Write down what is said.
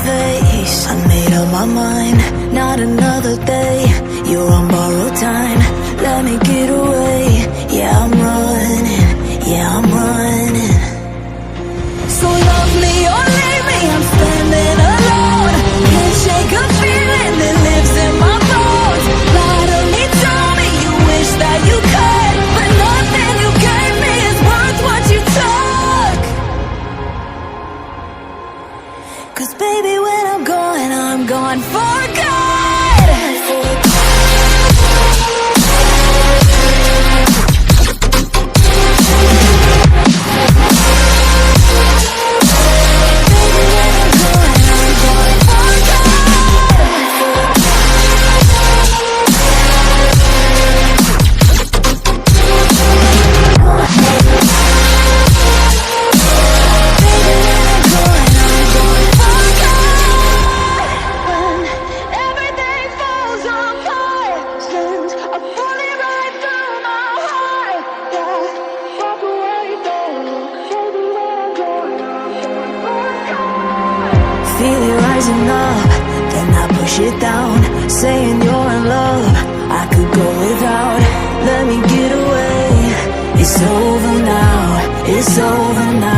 face. I made up my mind, not another day. You're on borrowed time, let me get away. Yeah, I'm running, yeah, I'm running. So love me or leave me, I'm standing alone. Can't shake a feeling that lives in my bones. Lie to me, tell me you wish that you could, but nothing you gave me is worth what you took. 'Cause baby, when I'm gone for good. Feel it rising up, then I push it down, saying you're in love, I could go without. Let me get away. It's over now, it's over now.